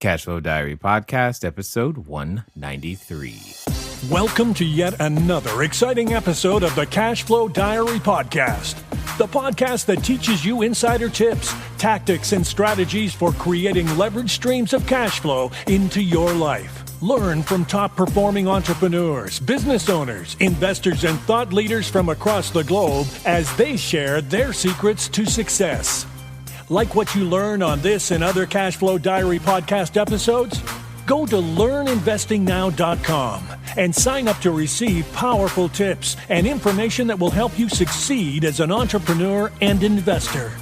Cashflow Diary Podcast, episode 193. Welcome to yet another exciting episode of the Cashflow Diary Podcast, the podcast that teaches you insider tips, tactics, and strategies for creating leverage streams of cash flow into your life. Learn from top-performing entrepreneurs, business owners, investors, and thought leaders from across the globe as they share their secrets to success. Like what you learn on this and other Cashflow Diary podcast episodes? Go to learninvestingnow.com and sign up to receive powerful tips and information that will help you succeed as an entrepreneur and investor.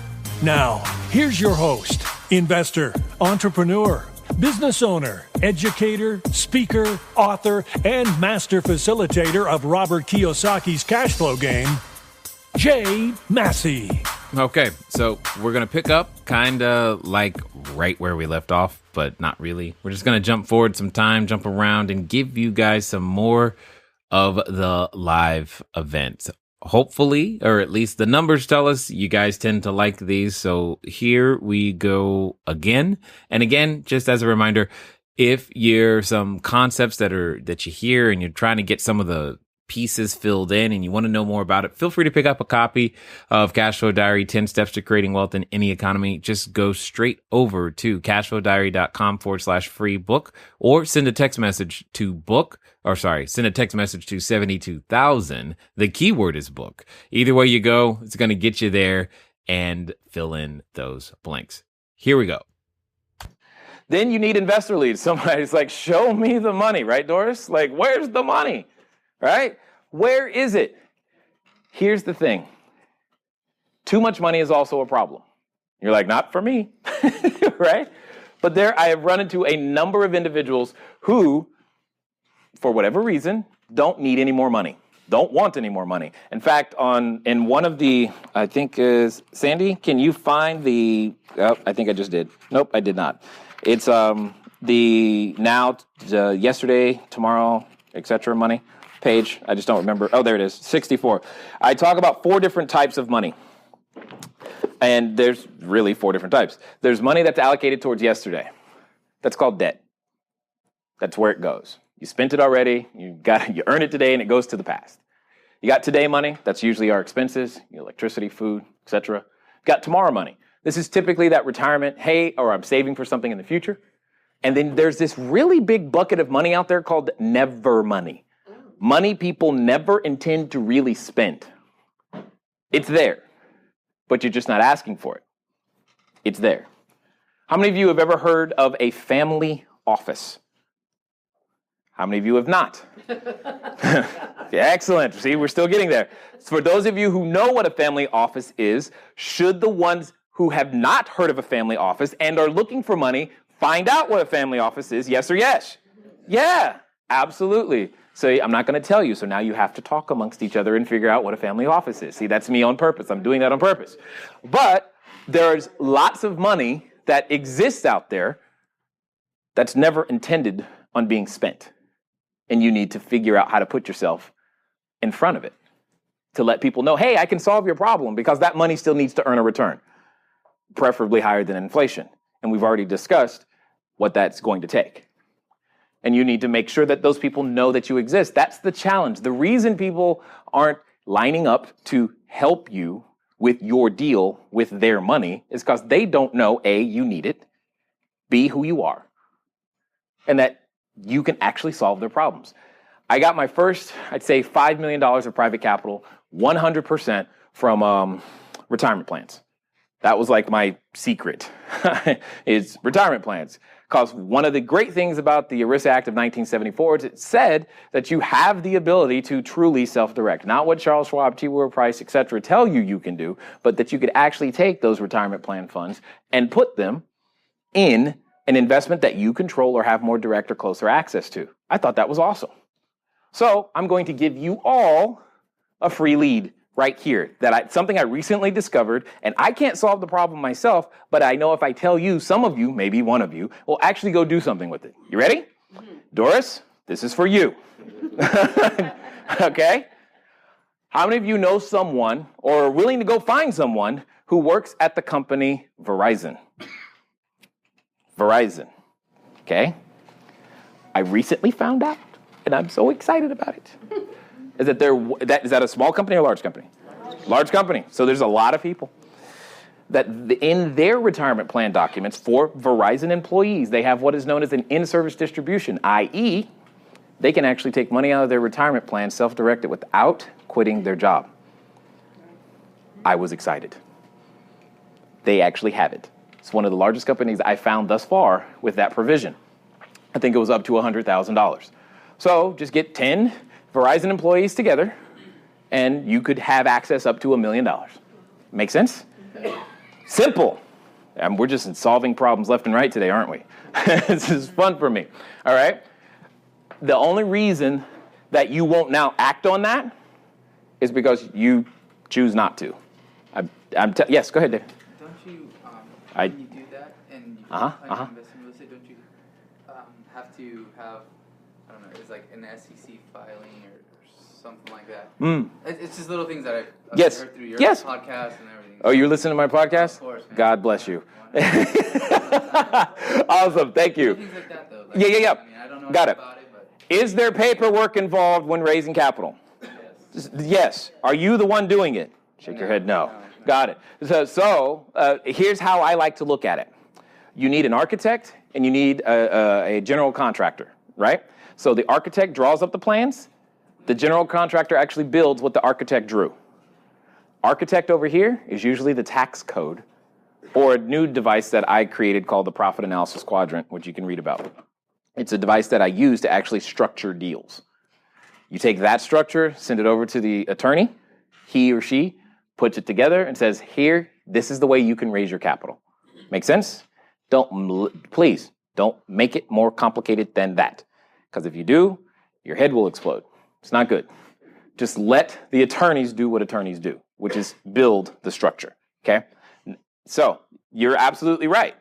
Now, here's your host, investor, entrepreneur, business owner, educator, speaker, author, and master facilitator of Robert Kiyosaki's cash flow game, Jay Massey. Okay, so we're going to pick up kind of like right where we left off, but not really. We're just going to jump forward some time, jump around, and give you guys some more of the live events. Hopefully, or at least the numbers tell us, you guys tend to like these. So here we go again. And again, just as a reminder, if you're some concepts that you hear and you're trying to get some of the pieces filled in and you want to know more about it, feel free to pick up a copy of Cashflow Diary, 10 Steps to Creating Wealth in Any Economy. Just go straight over to cashflowdiary.com/free book or send a text message to send a text message to 72,000. The keyword is book. Either way you go, it's going to get you there and fill in those blanks. Here we go. Then you need investor leads. Somebody's like, show me the money, right, Doris? Like, where's the money? Right? Where is it? Here's the thing. Too much money is also a problem. You're like, not for me, right? But I have run into a number of individuals who, for whatever reason, don't need any more money, don't want any more money. In fact, in one of the, I think is, Sandy, can you find I think I just did. Nope, I did not. It's yesterday, tomorrow, etc. money page. I just don't remember. Oh, there it is, 64. I talk about 4 different types of money. And there's really 4 different types. There's money that's allocated towards yesterday. That's called debt. That's where it goes. You spent it already. You earn it today and it goes to the past. You got today money. That's usually our expenses, electricity, food, etc. Got tomorrow money. This is typically that retirement, or I'm saving for something in the future. And then there's this really big bucket of money out there called never money. Money people never intend to really spend. It's there, but you're just not asking for it. It's there. How many of you have ever heard of a family office? How many of you have not? Yeah, excellent. See, we're still getting there. For those of you who know what a family office is, should the ones who have not heard of a family office and are looking for money find out what a family office is, yes or yes? Yeah, absolutely. So I'm not going to tell you, so now you have to talk amongst each other and figure out what a family office is. See, that's me on purpose. I'm doing that on purpose. But there's lots of money that exists out there that's never intended on being spent. And you need to figure out how to put yourself in front of it to let people know, hey, I can solve your problem, because that money still needs to earn a return, preferably higher than inflation. And we've already discussed what that's going to take. And you need to make sure that those people know that you exist. That's the challenge. The reason people aren't lining up to help you with your deal with their money is because they don't know, A, you need it, B, who you are, and that you can actually solve their problems. I got my first, I'd say, $5 million of private capital, 100% from retirement plans. That was like my secret, is retirement plans. Because one of the great things about the ERISA Act of 1974 is it said that you have the ability to truly self-direct. Not what Charles Schwab, T. Rowe Price, et cetera, tell you can do, but that you could actually take those retirement plan funds and put them in an investment that you control or have more direct or closer access to. I thought that was awesome. So I'm going to give you all a free lead right here, something I recently discovered, and I can't solve the problem myself, but I know if I tell you, some of you, maybe one of you, will actually go do something with it. You ready? Mm-hmm. Doris, this is for you. Okay? How many of you know someone or are willing to go find someone who works at the company Verizon? Verizon. okay, I recently found out, and I'm so excited about it, is that is that a small company or a large company? Large company. So there's a lot of people that in their retirement plan documents for Verizon employees, they have what is known as an in-service distribution, i.e., they can actually take money out of their retirement plan self-directed without quitting their job. I was excited. They actually have it. It's one of the largest companies I found thus far with that provision. I think it was up to $100,000. So just get 10 Verizon employees together, and you could have access up to $1 million. Make sense? Simple. And we're just solving problems left and right today, aren't we? This is fun for me. All right? The only reason that you won't now act on that is because you choose not to. Yes, go ahead, Dave. Don't you, when you do that and you invest in real estate, don't you have to have, I don't know, it's like an SEC filing or something like that? It's just little things that I've heard through your podcast and everything. Oh, you're listening to my podcast? Of course, man. God bless you. Awesome, thank you. Things like that, though. Like, Yeah. I mean, I don't know Got it. about it, but... Is there paperwork involved when raising capital? Yes. Yes. Are you the one doing it? Shake your head, no. Got it. So here's how I like to look at it. You need an architect and you need a general contractor, right? So the architect draws up the plans. The general contractor actually builds what the architect drew. Architect over here is usually the tax code or a new device that I created called the Profit Analysis Quadrant, which you can read about. It's a device that I use to actually structure deals. You take that structure, send it over to the attorney. He or she puts it together and says, here, this is the way you can raise your capital. Make sense? Please, don't make it more complicated than that. Because if you do, your head will explode. It's not good. Just let the attorneys do what attorneys do, which is build the structure, okay? So you're absolutely right.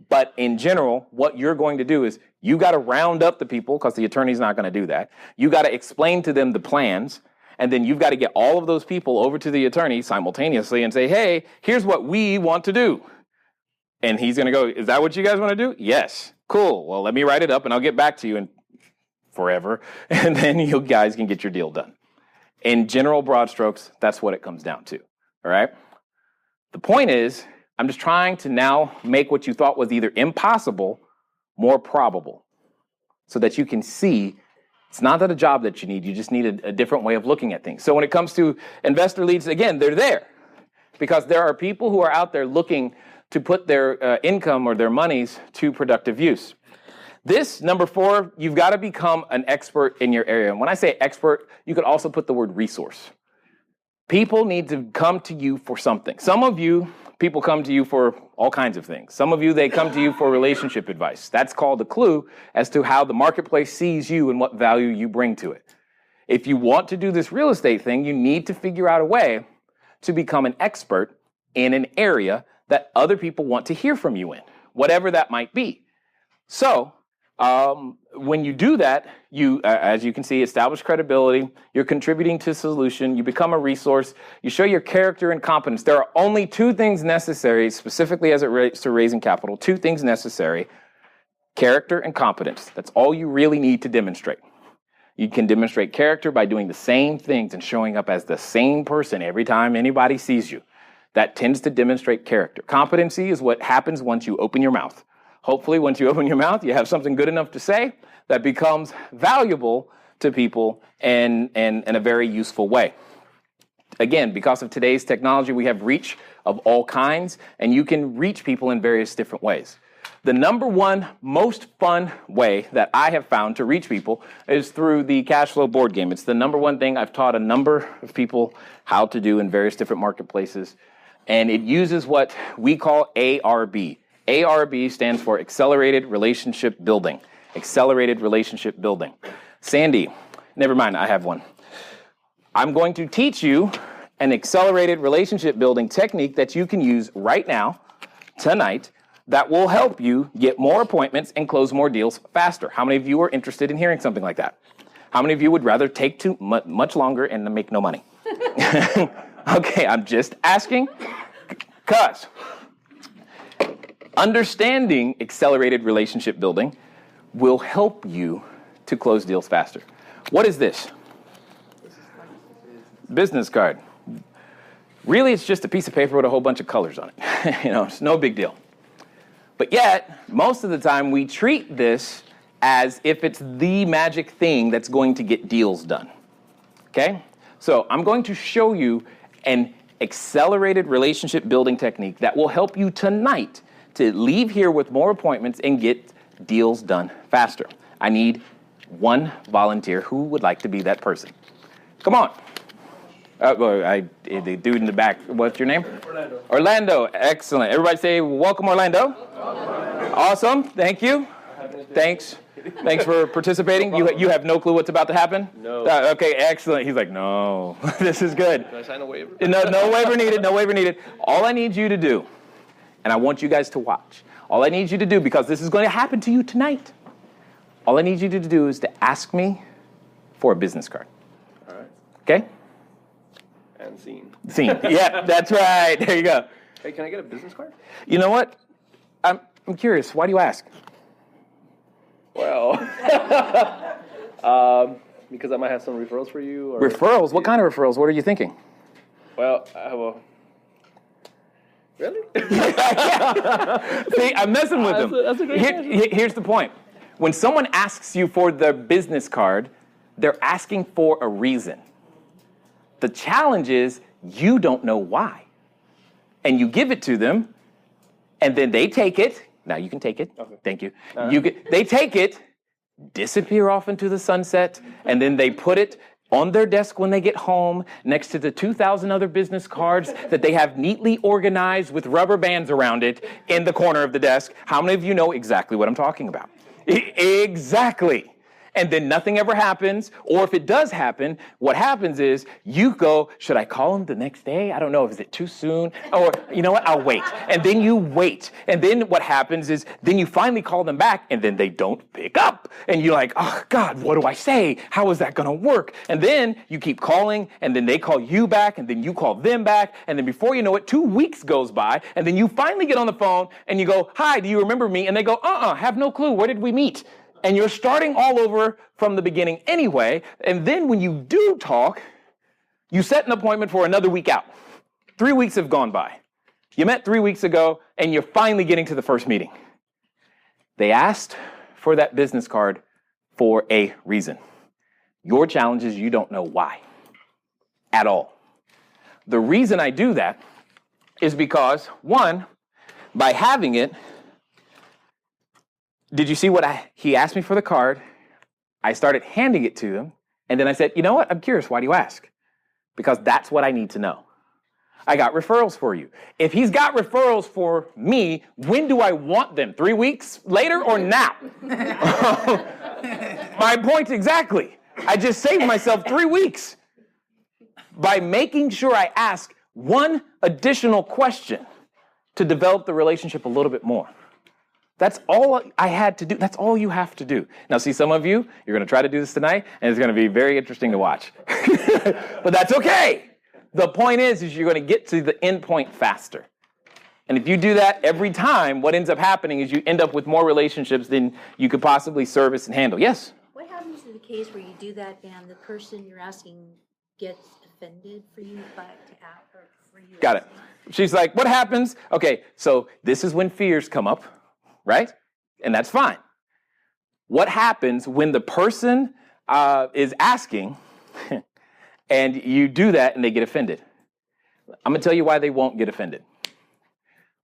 But in general, what you're going to do is you got to round up the people because the attorney's not going to do that. You got to explain to them the plans. And then you've got to get all of those people over to the attorney simultaneously and say, hey, here's what we want to do. And he's going to go, is that what you guys want to do? Yes. Cool. Well, let me write it up and I'll get back to you in forever. And then you guys can get your deal done. In general broad strokes, that's what it comes down to. All right. The point is, I'm just trying to now make what you thought was either impossible more probable so that you can see it's not that a job that you need. You just need a different way of looking at things. So when it comes to investor leads, again, they're there because there are people who are out there looking to put their income or their monies to productive use. This, number 4, you've got to become an expert in your area. And when I say expert, you could also put the word resource. People need to come to you for something. Some of you, people come to you for all kinds of things. Some of you, they come to you for relationship advice. That's called a clue as to how the marketplace sees you and what value you bring to it. If you want to do this real estate thing, you need to figure out a way to become an expert in an area that other people want to hear from you in, whatever that might be. So when you do that, you, as you can see, establish credibility, you're contributing to solution, you become a resource, you show your character and competence. There are only 2 things necessary, specifically as it relates to raising capital, 2 things necessary, character and competence. That's all you really need to demonstrate. You can demonstrate character by doing the same things and showing up as the same person every time anybody sees you. That tends to demonstrate character. Competency is what happens once you open your mouth. Hopefully, once you open your mouth, you have something good enough to say that becomes valuable to people and in a very useful way. Again, because of today's technology, we have reach of all kinds, and you can reach people in various different ways. The number 1 most fun way that I have found to reach people is through the Cashflow board game. It's the number 1 thing I've taught a number of people how to do in various different marketplaces, and it uses what we call ARB. ARB stands for Accelerated Relationship Building. Accelerated Relationship Building. Sandy, never mind, I have one. I'm going to teach you an accelerated relationship building technique that you can use right now, tonight, that will help you get more appointments and close more deals faster. How many of you are interested in hearing something like that? How many of you would rather take much longer and make no money? Okay, I'm just asking because understanding accelerated relationship building will help you to close deals faster. What is this? Business card. Really, it's just a piece of paper with a whole bunch of colors on it. It's no big deal. But yet, most of the time, we treat this as if it's the magic thing that's going to get deals done. Okay? So I'm going to show you an accelerated relationship building technique that will help you tonight to leave here with more appointments and get deals done faster. I need one volunteer. Who would like to be that person? Come on. The dude in the back, what's your name? Orlando. Orlando, excellent. Everybody say, welcome, Orlando. Awesome, thank you. Thanks for participating. You have no clue what's about to happen? No. Okay, excellent. He's like, no, this is good. Can I sign a waiver? No waiver needed, no waiver needed. All I need you to do, and I want you guys to watch, all I need you to do, because this is going to happen to you tonight, all I need you to do is to ask me for a business card. All right. Okay? And scene. Scene. Yeah, that's right. There you go. Hey, can I get a business card? You know what? I'm curious. Why do you ask? Well, because I might have some referrals for you. Or, Referrals? What kind of referrals? What are you thinking? Well, really? See, I'm messing with them. That's a great question. Here's the point. When someone asks you for their business card, they're asking for a reason. The challenge is you don't know why. And you give it to them, and then they take it. Now you can take it. Okay. Thank you. They take it, disappear off into the sunset, and then they put it on their desk when they get home next to the 2,000 other business cards that they have neatly organized with rubber bands around it in the corner of the desk. How many of you know exactly what I'm talking about? Exactly. And then nothing ever happens, or if it does happen, what happens is you go, should I call him the next day? I don't know, is it too soon? Or, you know what, I'll wait. And then you wait. And then what happens is, then you finally call them back, and then they don't pick up. And you're like, oh God, what do I say? How is that gonna work? And then you keep calling, and then they call you back, and then you call them back, and then before you know it, 2 weeks goes by, and then you finally get on the phone, and you go, hi, do you remember me? And they go, have no clue, where did we meet? And you're starting all over from the beginning anyway. And then when you do talk, you set an appointment for another week out. 3 weeks have gone by. You met 3 weeks ago, and you're finally getting to the first meeting. They asked for that business card for a reason. Your challenge is you don't know why at all. The reason I do that is because, one, by having it, did you see what he asked me for the card? I started handing it to him, and then I said, you know what? I'm curious. Why do you ask? Because that's what I need to know. I got referrals for you. If he's got referrals for me, when do I want them? 3 weeks later or now? My point exactly. I just saved myself 3 weeks by making sure I ask one additional question to develop the relationship a little bit more. That's all I had to do. That's all you have to do. Now, see, some of you, you're going to try to do this tonight, and it's going to be very interesting to watch. But that's okay. The point is you're going to get to the end point faster. And if you do that every time, what ends up happening is you end up with more relationships than you could possibly service and handle. Yes? What happens in the case where you do that and the person you're asking gets offended for you to ask, or for you? Got it. She's like, what happens? Okay, so this is when fears come up. Right? And that's fine. What happens when the person is asking and you do that and they get offended? I'm going to tell you why they won't get offended.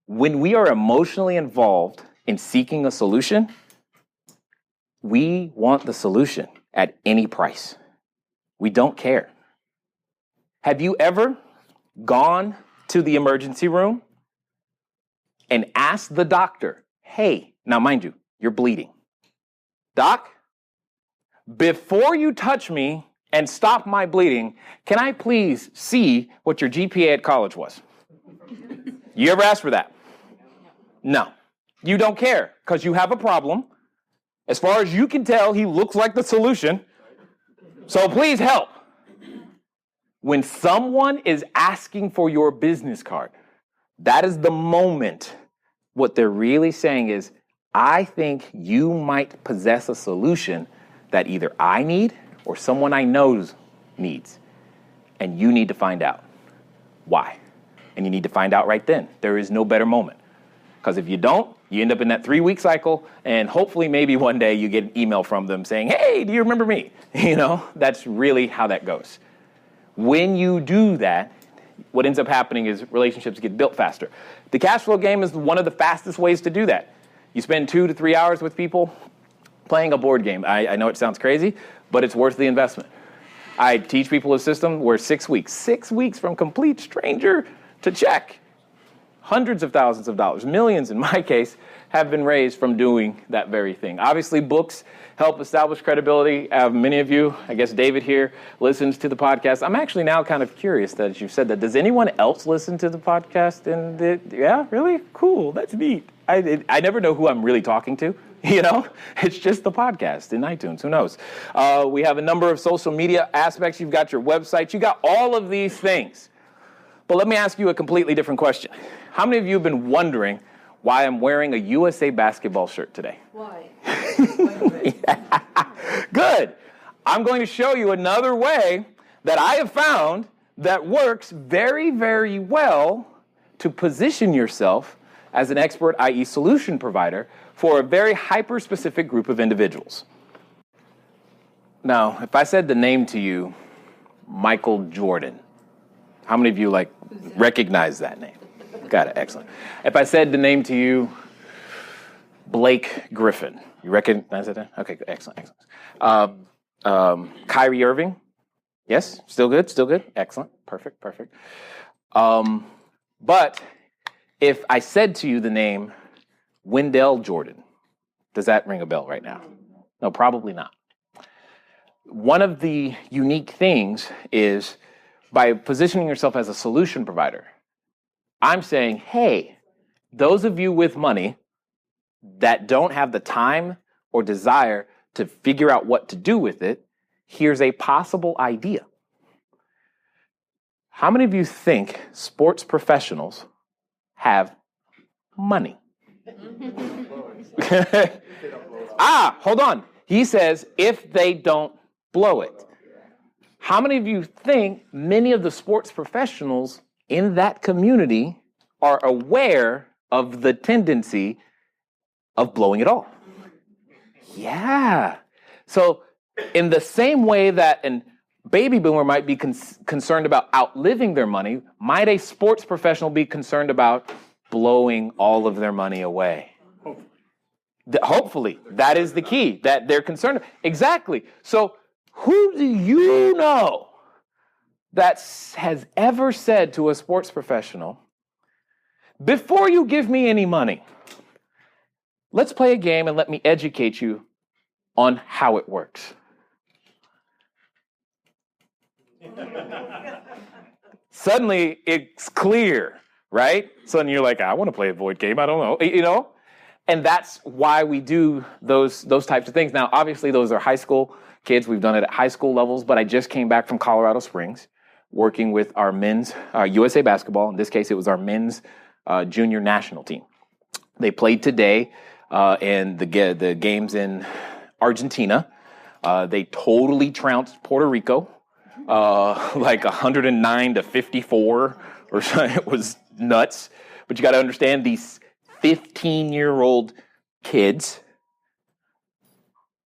When we are emotionally involved in seeking a solution, we want the solution at any price. We don't care. Have you ever gone to the emergency room and asked the doctor, hey, now mind you, you're bleeding. Doc, before you touch me and stop my bleeding, can I please see what your GPA at college was? You ever ask for that? No. You don't care because you have a problem. As far as you can tell, he looks like the solution. So please help. When someone is asking for your business card, that is the moment. What they're really saying is, I think you might possess a solution that either I need or someone I know needs. And you need to find out why. And you need to find out right then. There is no better moment. Because if you don't, you end up in that 3-week cycle, and hopefully maybe one day you get an email from them saying, hey, do you remember me? That's really how that goes. When you do that, what ends up happening is relationships get built faster. The cash flow game is one of the fastest ways to do that. You spend 2 to 3 hours with people playing a board game. I know it sounds crazy, but it's worth the investment. I teach people a system where 6 weeks from complete stranger to check. Hundreds of thousands of dollars, millions in my case, have been raised from doing that very thing. Obviously, books help establish credibility. Many of you, I guess David here, listens to the podcast. I'm actually now kind of curious that you said that. Does anyone else listen to the podcast? Yeah, really? Cool, that's neat. I never know who I'm really talking to. It's just the podcast in iTunes. Who knows? We have a number of social media aspects. You've got your website. You got all of these things. But let me ask you a completely different question. How many of you have been wondering why I'm wearing a USA basketball shirt today? Why? Yeah. Good. I'm going to show you another way that I have found that works very, very well to position yourself as an expert, i.e. solution provider, for a very hyper-specific group of individuals. Now, if I said the name to you, Michael Jordan, how many of you recognize that name? Got it, excellent. If I said the name to you, Blake Griffin, you recognize that name? Okay, excellent. Kyrie Irving, yes, still good, excellent, perfect. But if I said to you the name Wendell Jordan, does that ring a bell right now? No, probably not. One of the unique things is by positioning yourself as a solution provider, I'm saying, hey, those of you with money that don't have the time or desire to figure out what to do with it, here's a possible idea. How many of you think sports professionals have money? Hold on. He says, if they don't blow it. How many of you think many of the sports professionals in that community are aware of the tendency of blowing it all? Yeah. So in the same way that a baby boomer might be concerned about outliving their money, might a sports professional be concerned about blowing all of their money away? Hopefully. That is the key, that they're concerned. Exactly. So who do you know that has ever said to a sports professional, before you give me any money, let's play a game and let me educate you on how it works? Suddenly it's clear, right? Suddenly you're like, I want to play a void game. I don't know, And that's why we do those types of things. Now, obviously, those are high school kids. We've done it at high school levels, but I just came back from Colorado Springs working with our men's USA basketball. In this case, it was our men's junior national team. They played today in the games in Argentina. They totally trounced Puerto Rico, 109 to 54 or something. It was nuts. But you got to understand, these 15-year-old kids,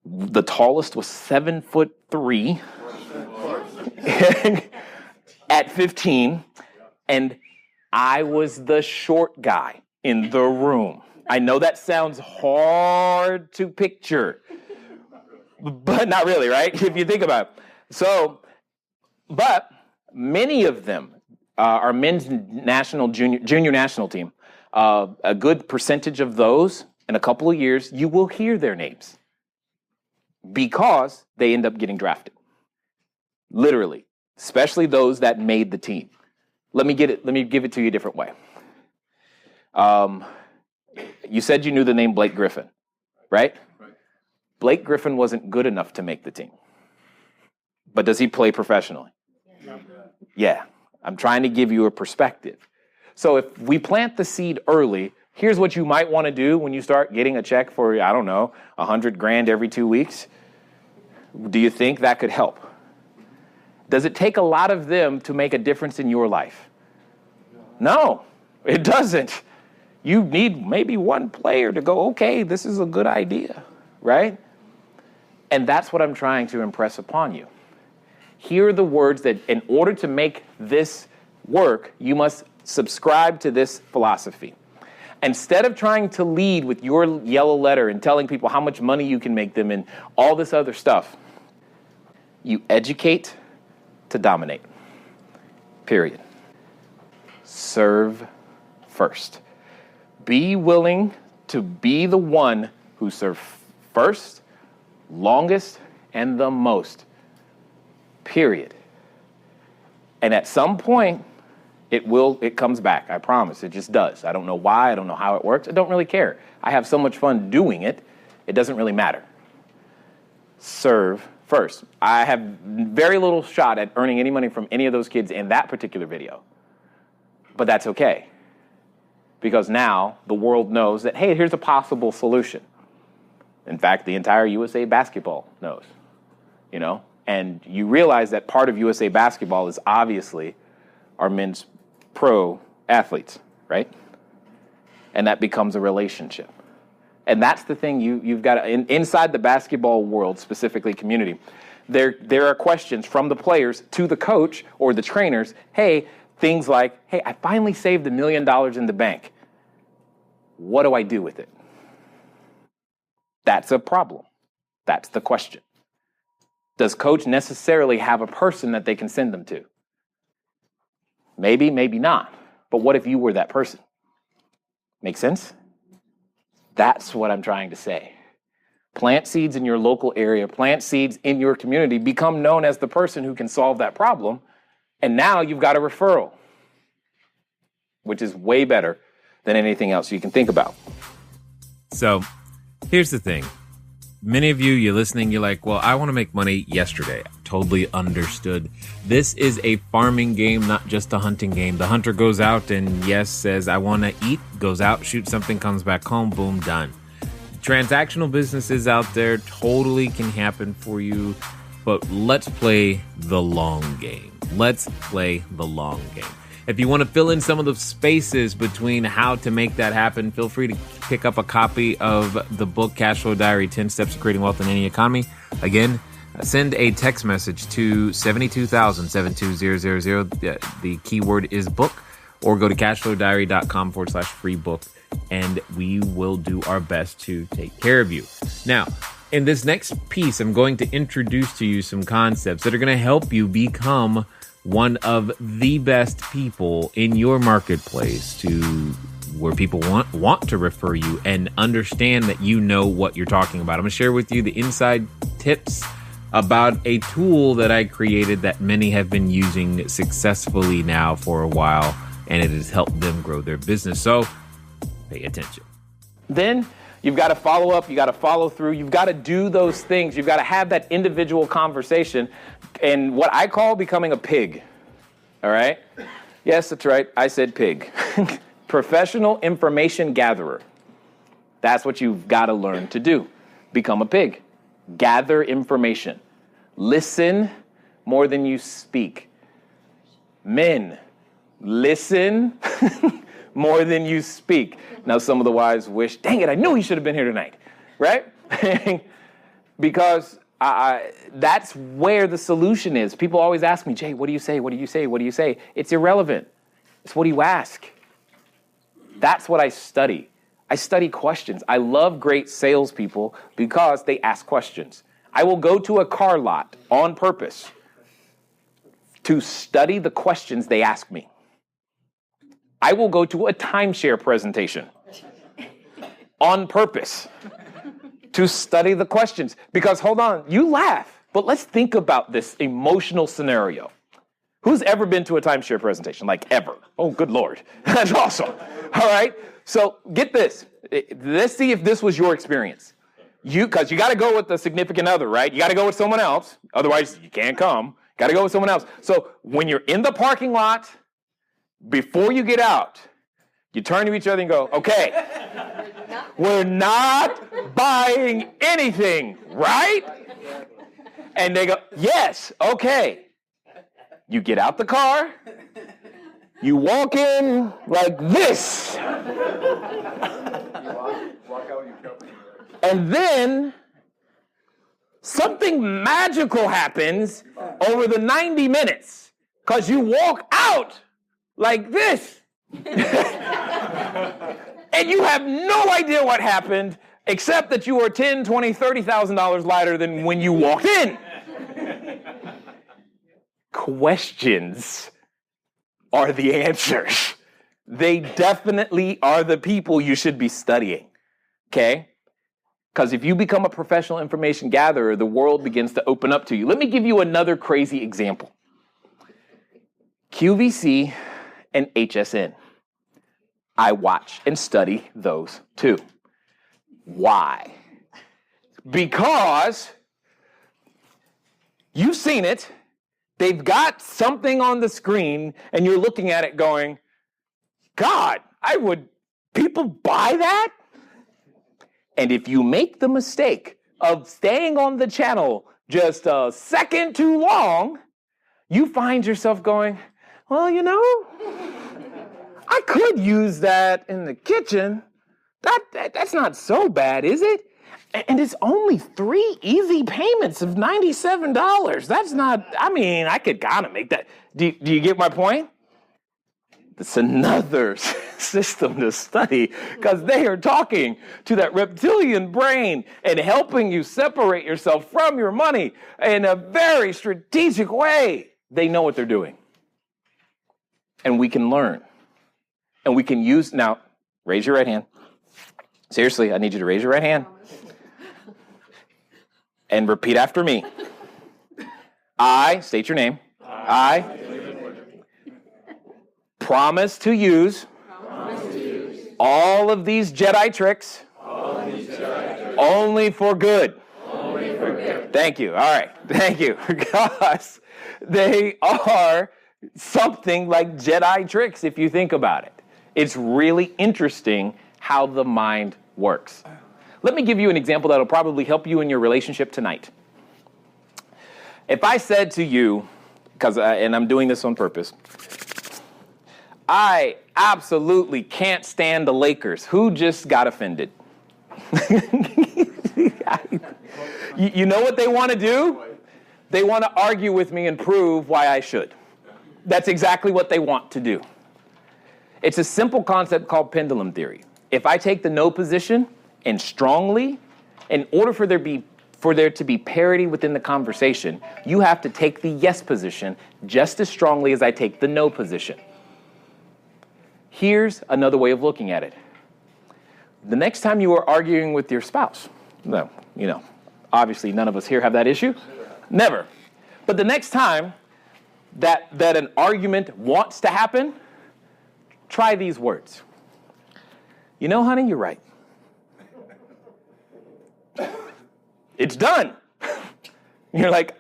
the tallest was 7'3" at 15, and I was the short guy in the room. I know that sounds hard to picture, but not really, right? If you think about it. So, but many of them, our men's national junior national team, a good percentage of those in a couple of years, you will hear their names because they end up getting drafted. Literally, especially those that made the team. Let me give it to you a different way. You said you knew the name Blake Griffin, right? Blake Griffin wasn't good enough to make the team. But does he play professionally? Yeah. I'm trying to give you a perspective. So if we plant the seed early, Here's what you might want to do when you start getting a check for, I don't know, $100,000 every 2 weeks. Do you think that could help? Does it take a lot of them to make a difference in your life? No, it doesn't. You need maybe one player to go, okay, this is a good idea, right? And that's what I'm trying to impress upon you. Here are the words that in order to make this work, you must subscribe to this philosophy. Instead of trying to lead with your yellow letter and telling people how much money you can make them and all this other stuff, you educate to dominate. Period. Serve first. Be willing to be the one who serves first, longest, and the most. Period. And at some point, it comes back. I promise. It just does. I don't know why. I don't know how it works. I don't really care. I have so much fun doing it. It doesn't really matter. Serve first. I have very little shot at earning any money from any of those kids in that particular video. But that's okay. Because now the world knows that, hey, here's a possible solution. In fact, the entire USA basketball knows, and you realize that part of USA basketball is obviously our men's pro athletes, right? And that becomes a relationship. And that's the thing you've got to, inside the basketball world, specifically community, there are questions from the players to the coach or the trainers, hey, things like, hey, I finally saved $1 million in the bank. What do I do with it? That's a problem. That's the question. Does coach necessarily have a person that they can send them to? Maybe, maybe not. But what if you were that person? Make sense? That's what I'm trying to say. Plant seeds in your local area, plant seeds in your community, become known as the person who can solve that problem. And now you've got a referral, which is way better than anything else you can think about. So here's the thing. Many of you, you're listening, you're like, well, I want to make money yesterday. Totally understood. This is a farming game, not just a hunting game. The hunter goes out and, yes, says, I want to eat, goes out, shoots something, comes back home, boom, done. Transactional businesses out there totally can happen for you, but let's play the long game. Let's play the long game. If you want to fill in some of the spaces between how to make that happen, feel free to pick up a copy of the book, Cashflow Diary, 10 Steps to Creating Wealth in Any Economy. Again, send a text message to 72000 The keyword is book, or go to cashflowdiary.com/free book, and we will do our best to take care of you. Now, in this next piece, I'm going to introduce to you some concepts that are going to help you become one of the best people in your marketplace, to where people want to refer you and understand that you know what you're talking about. I'm going to share with you the inside tips about a tool that I created that many have been using successfully now for a while, and it has helped them grow their business. So pay attention. Then you've got to follow up. You got to follow through. You've got to do those things. You've got to have that individual conversation, and what I call becoming a pig. All right? Yes, that's right. I said pig. Professional information gatherer. That's what you've got to learn to do. Become a pig. Gather information. Listen more than you speak. Men, listen more than you speak. Now, some of the wives wish, dang it, I knew he should have been here tonight, right? Because that's where the solution is. People always ask me, Jay, what do you say? What do you say? What do you say? It's irrelevant. It's what do you ask? That's what I study. I study questions. I love great salespeople because they ask questions. I will go to a car lot on purpose to study the questions they ask me. I will go to a timeshare presentation on purpose to study the questions. Because, hold on, you laugh, but let's think about this emotional scenario. Who's ever been to a timeshare presentation? Like, ever? Oh, good Lord. That's awesome. All right. So get this. Let's see if this was your experience. Because you got to go with the significant other, right? You got to go with someone else. Otherwise, you can't come. Got to go with someone else. So when you're in the parking lot, before you get out, You turn to each other and go, okay, we're not buying anything, right? And they go, yes, okay. You get out the car. You walk in like this. And then something magical happens over the 90 minutes because you walk out like this. And you have no idea what happened except that you were $10,000, $20,000, $30,000 lighter than when you walked in. Questions are the answers. They definitely are the people you should be studying, okay? Because if you become a professional information gatherer, the world begins to open up to you. Let me give you another crazy example. QVC and HSN. I watch and study those too. Why? Because you've seen it. They've got something on the screen and you're looking at it going, God, people buy that? And if you make the mistake of staying on the channel just a second too long, you find yourself going, well, you know, I could use that in the kitchen. That's not so bad, is it? And it's only 3 easy payments of $97. That's not, I could kind of make that. Do you get my point? It's another system to study because they are talking to that reptilian brain and helping you separate yourself from your money in a very strategic way. They know what they're doing. And we can learn. And we can use, now, raise your right hand. Seriously, I need you to raise your right hand. And repeat after me. I, state your name. I promise to use all of these Jedi tricks only for good. Thank you. All right. Thank you. Because they are something like Jedi tricks if you think about it. It's really interesting how the mind works. Let me give you an example that'll probably help you in your relationship tonight. If I said to you, and I'm doing this on purpose, I absolutely can't stand the Lakers. Who just got offended? You know what they want to do? They want to argue with me and prove why I should. That's exactly what they want to do. It's a simple concept called pendulum theory. If I take the no position and strongly, in order for there to be parity within the conversation, you have to take the yes position just as strongly as I take the no position. Here's another way of looking at it. The next time you are arguing with your spouse, obviously none of us here have that issue. Never. But the next time that an argument wants to happen, try these words. You know, honey, you're right. It's done. You're like,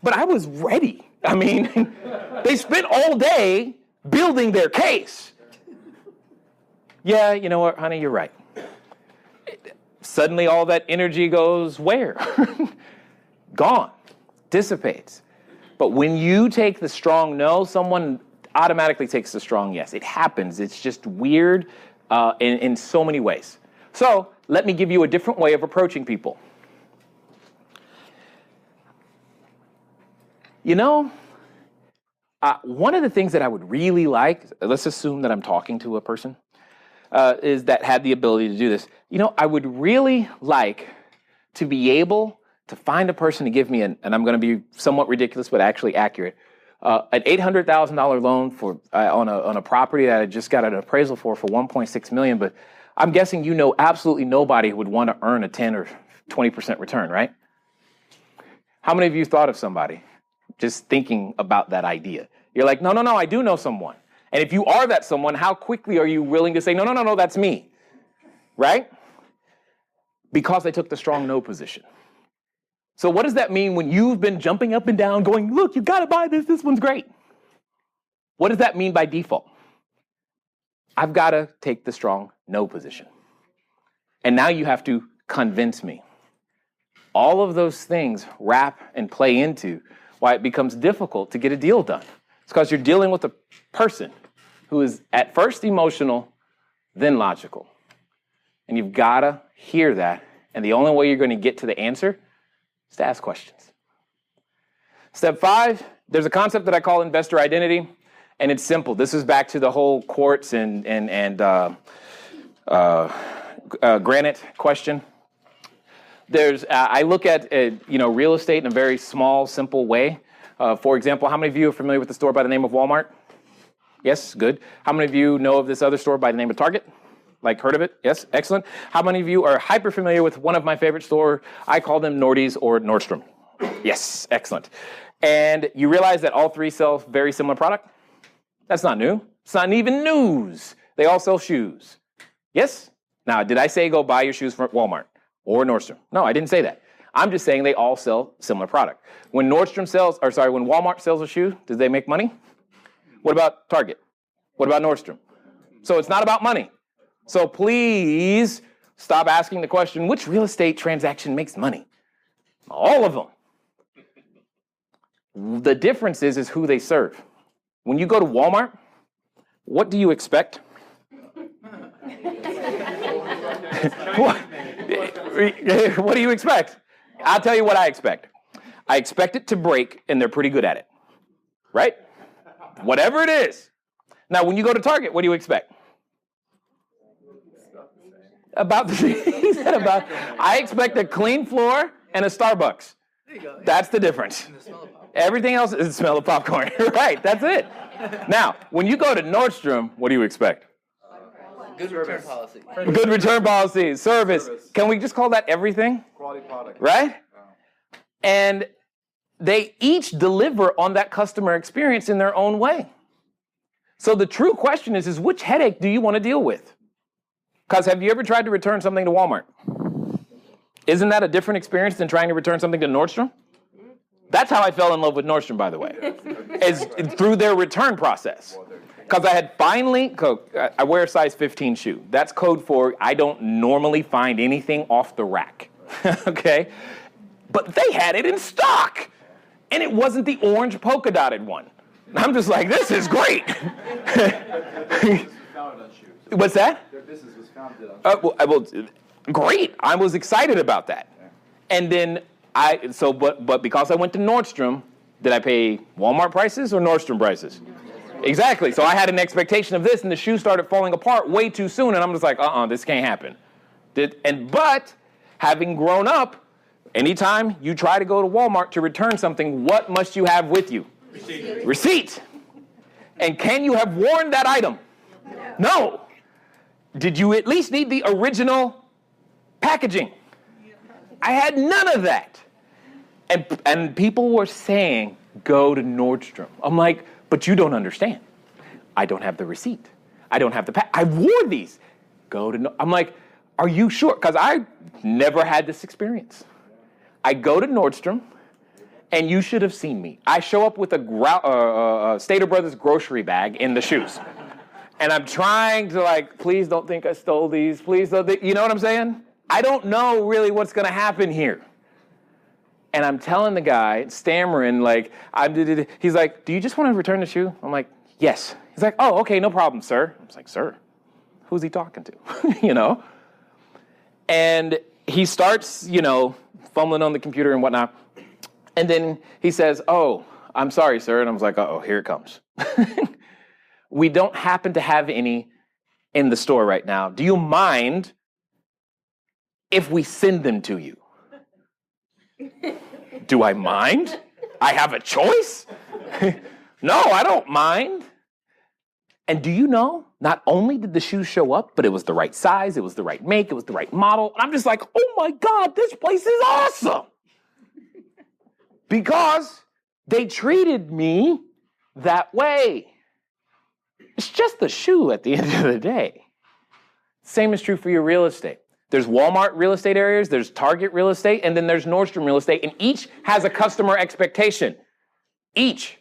but I was ready. They spent all day building their case. Yeah, you know what, honey, you're right. Suddenly all that energy goes where? Gone. Dissipates. But when you take the strong no, someone automatically takes the strong yes. It happens. It's just weird in so many ways. So let me give you a different way of approaching people. One of the things that I would really like, let's assume that I'm talking to a person, is that had the ability to do this. I would really like to be able to find a person to give me and I'm going to be somewhat ridiculous but actually accurate, an $800,000 loan on a property that I just got an appraisal for $1.6 million. But I'm guessing absolutely nobody who would want to earn a 10 or 20% return, right? How many of you thought of somebody just thinking about that idea? You're like, no, I do know someone. And if you are that someone, how quickly are you willing to say, no, that's me, right? Because they took the strong no position. So what does that mean when you've been jumping up and down going, look, you got to buy this one's great. What does that mean by default? I've got to take the strong no position. And now you have to convince me. All of those things wrap and play into why it becomes difficult to get a deal done. It's because you're dealing with a person who is at first emotional, then logical. And you've got to hear that. And the only way you're going to get to the answer is to ask questions. Step 5, there's a concept that I call investor identity. And it's simple. This is back to the whole quartz and granite question. I look at real estate in a very small, simple way. For example, how many of you are familiar with the store by the name of Walmart? Yes, good. How many of you know of this other store by the name of Target? Like, heard of it? Yes, excellent. How many of you are hyper familiar with one of my favorite stores? I call them Nordy's or Nordstrom. Yes, excellent. And you realize that all three sell very similar product? That's not new. It's not even news. They all sell shoes. Yes? Now, did I say go buy your shoes from Walmart or Nordstrom? No, I didn't say that. I'm just saying they all sell similar product. When Walmart sells a shoe, do they make money? What about Target? What about Nordstrom? So it's not about money. So please stop asking the question, which real estate transaction makes money? All of them. The difference is who they serve. When you go to Walmart, what do you expect? What do you expect? I'll tell you what I expect. I expect it to break, and they're pretty good at it. Right? Whatever it is. Now, when you go to Target, what do you expect? About the things that about. I expect a clean floor and a Starbucks. There you go. That's the difference. Everything else is the smell of popcorn. Right, that's it. Now, when you go to Nordstrom, what do you expect? Good return policy. Good return policy, service. Can we just call that everything? Quality product. Right? And they each deliver on that customer experience in their own way. So the true question is which headache do you want to deal with? Because have you ever tried to return something to Walmart? Isn't that a different experience than trying to return something to Nordstrom? That's how I fell in love with Nordstrom, by the way, is through their return process. Because I had finally, I wear a size 15 shoe. That's code for I don't normally find anything off the rack, okay? But they had it in stock, and it wasn't the orange polka dotted one. And I'm just like, this is great. What's that? Their business was founded on great. I was excited about that. Yeah. And then but because I went to Nordstrom, did I pay Walmart prices or Nordstrom prices? Exactly. So I had an expectation of this, and the shoe started falling apart way too soon, and I'm just like, this can't happen. But having grown up, anytime you try to go to Walmart to return something, what must you have with you? Receipt. And can you have worn that item? No. Did you at least need the original packaging? I had none of that. And people were saying, go to Nordstrom. I'm like, but you don't understand. I don't have the receipt. I don't have the I wore these. I'm like, are you sure? Because I never had this experience. I go to Nordstrom, and you should have seen me. I show up with a Stater Brothers grocery bag in the shoes. And I'm trying to please don't think I stole these. Please don't think, you know what I'm saying? I don't know really what's going to happen here. And I'm telling the guy, stammering, he's like, do you just want to return the shoe? I'm like, yes. He's like, oh, okay, no problem, sir. I was like, sir, who's he talking to? And he starts, fumbling on the computer and whatnot. And then he says, oh, I'm sorry, sir. And I was like, uh-oh, here it comes. We don't happen to have any in the store right now. Do you mind if we send them to you? Do I mind? I have a choice? No, I don't mind. And do you know, not only did the shoes show up, but it was the right size, it was the right make, it was the right model. And I'm just like, oh my God, this place is awesome. Because they treated me that way. It's just the shoe at the end of the day. Same is true for your real estate. There's Walmart real estate areas, there's Target real estate, and then there's Nordstrom real estate, and each has a customer expectation. Each.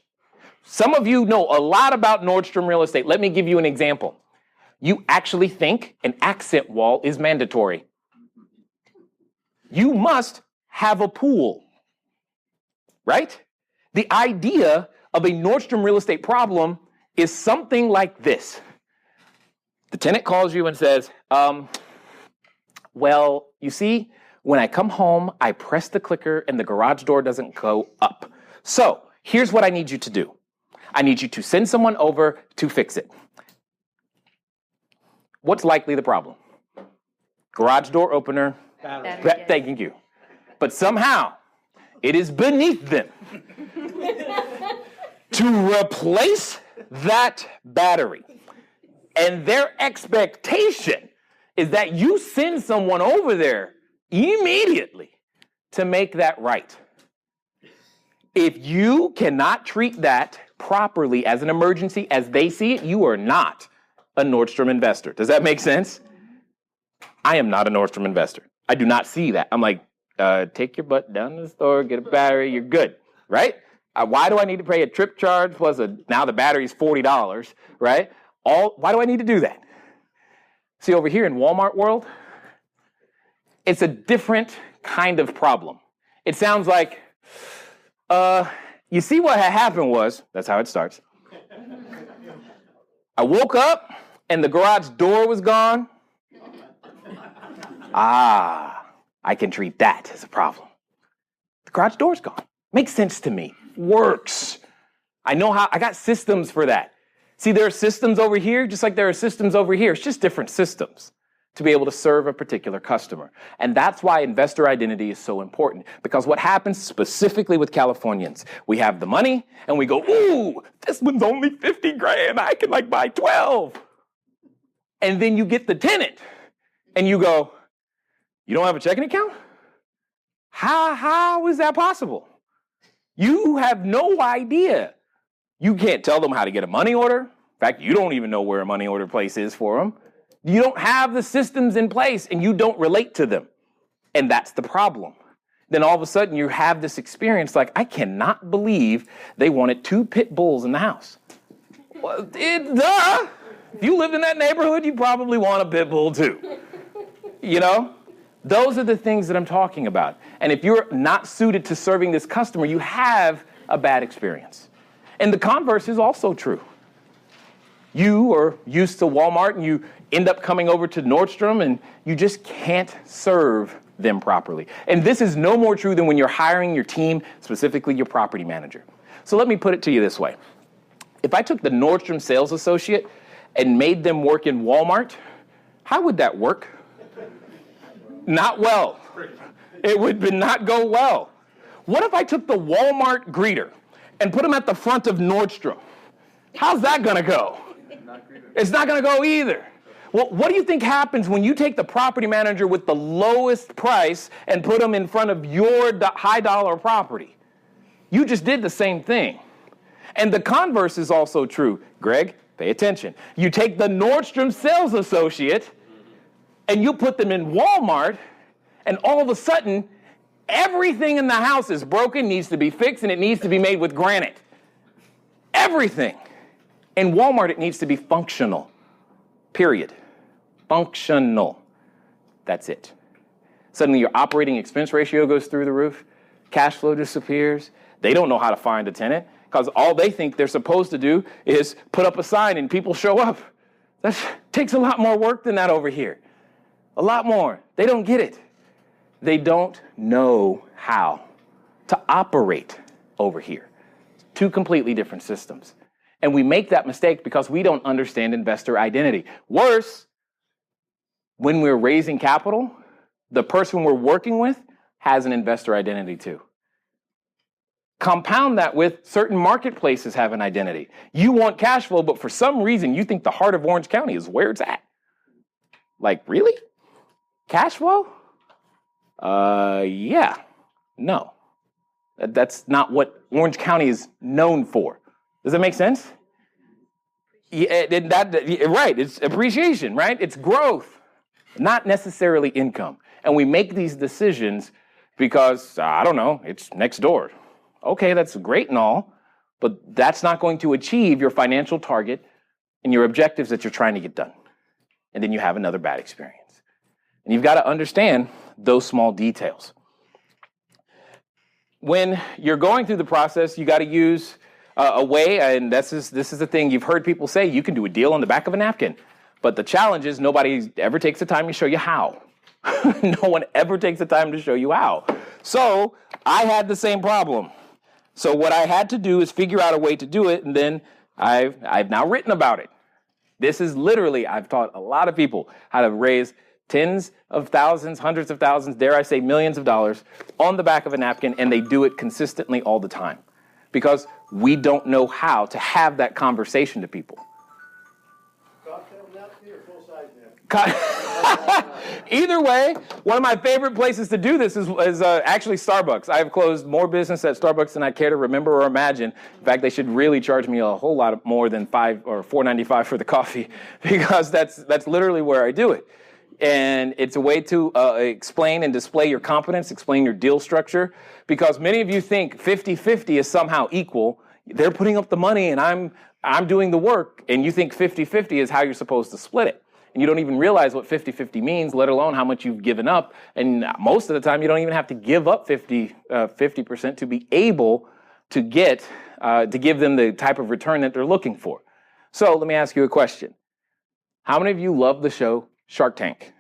Some of you know a lot about Nordstrom real estate. Let me give you an example. you actually think an accent wall is mandatory. You must have a pool, right? The idea of a Nordstrom real estate problem is something like this. The tenant calls you and says, well, you see, when I come home, I press the clicker and the garage door doesn't go up. So here's what I need you to do. I need you to send someone over to fix it. What's likely the problem? Garage door opener. Thank you. But somehow, it is beneath them to replace that battery. And their expectation is that you send someone over there immediately to make that right. If you cannot treat that properly as an emergency as they see it, you are not a Nordstrom investor. Does that make sense? I am not a Nordstrom investor. I do not see that. I'm like, take your butt down to the store, get a battery, you're good, right? Why do I need to pay a trip charge plus now the battery's $40, right? Why do I need to do that? See, over here in Walmart world, it's a different kind of problem. It sounds like, you see what had happened was, that's how it starts. I woke up and the garage door was gone. I can treat that as a problem. The garage door's gone. Makes sense to me. Works. I know how, I got systems for that. See, there are systems over here, just like there are systems over here. It's just different systems to be able to serve a particular customer. And that's why investor identity is so important. Because what happens specifically with Californians, we have the money and we go, ooh, this one's only 50 grand. I can buy 12. And then you get the tenant and you go, you don't have a checking account? How is that possible? You have no idea. You can't tell them how to get a money order. In fact, you don't even know where a money order place is for them. You don't have the systems in place and you don't relate to them. And that's the problem. Then all of a sudden you have this experience like, I cannot believe they wanted 2 pit bulls in the house. Well, duh. If you lived in that neighborhood, you probably want a pit bull too. You know? Those are the things that I'm talking about. And if you're not suited to serving this customer, you have a bad experience. And the converse is also true. You are used to Walmart and you end up coming over to Nordstrom and you just can't serve them properly. And this is no more true than when you're hiring your team, specifically your property manager. So let me put it to you this way. If I took the Nordstrom sales associate and made them work in Walmart, how would that work? Not well. It would not go well. What if I took the Walmart greeter and put them at the front of Nordstrom? How's that going to go? It's not going to go either. Well, what do you think happens when you take the property manager with the lowest price and put them in front of your high dollar property? You just did the same thing. And the converse is also true. Greg, pay attention. You take the Nordstrom sales associate and you put them in Walmart, and all of a sudden, everything in the house is broken, needs to be fixed, and it needs to be made with granite. Everything. In Walmart, it needs to be functional. Period. Functional. That's it. Suddenly, your operating expense ratio goes through the roof. Cash flow disappears. They don't know how to find a tenant because all they think they're supposed to do is put up a sign and people show up. That takes a lot more work than that over here. A lot more. They don't get it. They don't know how to operate over here. 2 completely different systems. And we make that mistake because we don't understand investor identity. Worse, when we're raising capital, the person we're working with has an investor identity too. Compound that with certain marketplaces have an identity. You want cash flow, but for some reason you think the heart of Orange County is where it's at. Like, really? Cash flow? Yeah. No. That's not what Orange County is known for. Does that make sense? Yeah, right. It's appreciation, right? It's growth, not necessarily income. And we make these decisions because, I don't know, it's next door. Okay, that's great and all, but that's not going to achieve your financial target and your objectives that you're trying to get done. and then you have another bad experience. And you've got to understand those small details. When you're going through the process, you got to use a way, and this is the thing you've heard people say, you can do a deal on the back of a napkin. But the challenge is nobody ever takes the time to show you how. No one ever takes the time to show you how. So I had the same problem. So what I had to do is figure out a way to do it, and then I've now written about it. This is literally, I've taught a lot of people how to raise tens of thousands, hundreds of thousands, dare I say millions of dollars on the back of a napkin, and they do it consistently all the time because we don't know how to have that conversation to people. Either way, one of my favorite places to do this is actually Starbucks. I have closed more business at Starbucks than I care to remember or imagine. In fact, they should really charge me a whole lot more than $5 or $4.95 for the coffee because that's literally where I do it. And it's a way to explain and display your competence, explain your deal structure, because many of you think 50-50 is somehow equal. They're putting up the money and I'm doing the work, and you think 50-50 is how you're supposed to split it. And you don't even realize what 50-50 means, let alone how much you've given up. And most of the time, you don't even have to give up 50% to be able to give them the type of return that they're looking for. So let me ask you a question. How many of you love the show Shark Tank?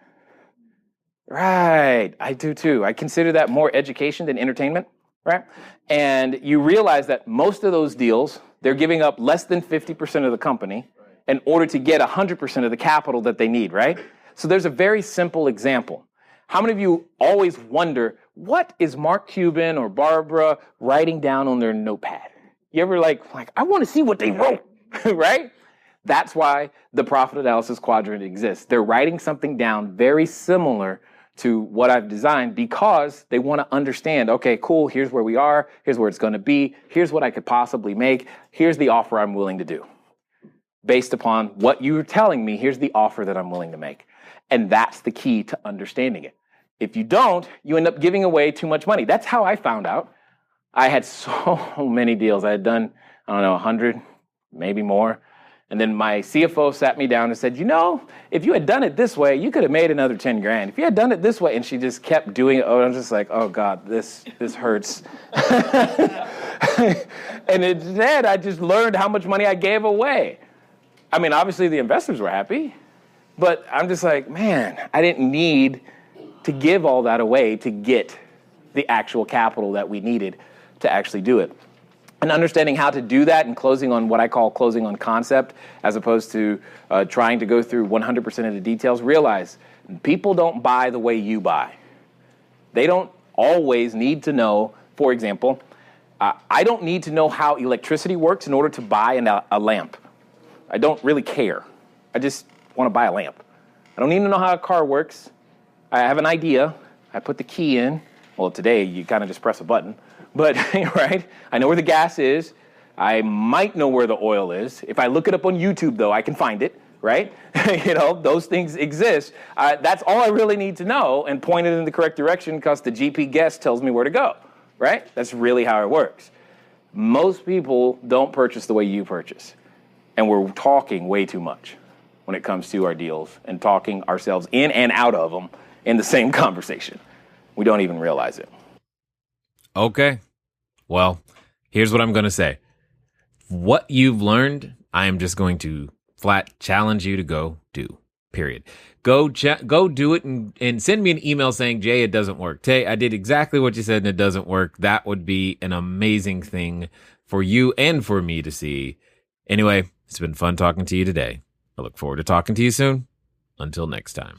Right, I do too. I consider that more education than entertainment, right? And you realize that most of those deals, they're giving up less than 50% of the company in order to get 100% of the capital that they need, right? So there's a very simple example. How many of you always wonder, what is Mark Cuban or Barbara writing down on their notepad? You ever like I want to see what they wrote, right? That's why the profit analysis quadrant exists. They're writing something down very similar to what I've designed because they want to understand, okay, cool, here's where we are, here's where it's going to be, here's what I could possibly make, here's the offer I'm willing to do. Based upon what you're telling me, here's the offer that I'm willing to make. And that's the key to understanding it. If you don't, you end up giving away too much money. That's how I found out. I had so many deals. I had done, 100, maybe more. And then my CFO sat me down and said, if you had done it this way, you could have made another 10 grand. If you had done it this way, and she just kept doing it. Oh, I'm just like, oh God, this hurts. And instead, I just learned how much money I gave away. I mean, obviously the investors were happy, but I'm just like, man, I didn't need to give all that away to get the actual capital that we needed to actually do it. And understanding how to do that and closing on what I call closing on concept, as opposed to trying to go through 100% of the details, realize people don't buy the way you buy. They don't always need to know, for example, I don't need to know how electricity works in order to buy a lamp. I don't really care. I just want to buy a lamp. I don't need to know how a car works. I have an idea. I put the key in. Well, today you kind of just press a button. But, right, I know where the gas is. I might know where the oil is. If I look it up on YouTube, though, I can find it, right? Those things exist. That's all I really need to know and point it in the correct direction because the GPS tells me where to go, right? That's really how it works. Most people don't purchase the way you purchase. And we're talking way too much when it comes to our deals and talking ourselves in and out of them in the same conversation. We don't even realize it. Okay. Well, here's what I'm going to say. What you've learned, I am just going to flat challenge you to go do, period. Go do it and send me an email saying, Jay, it doesn't work. Tay, I did exactly what you said and it doesn't work. That would be an amazing thing for you and for me to see. Anyway, it's been fun talking to you today. I look forward to talking to you soon. Until next time.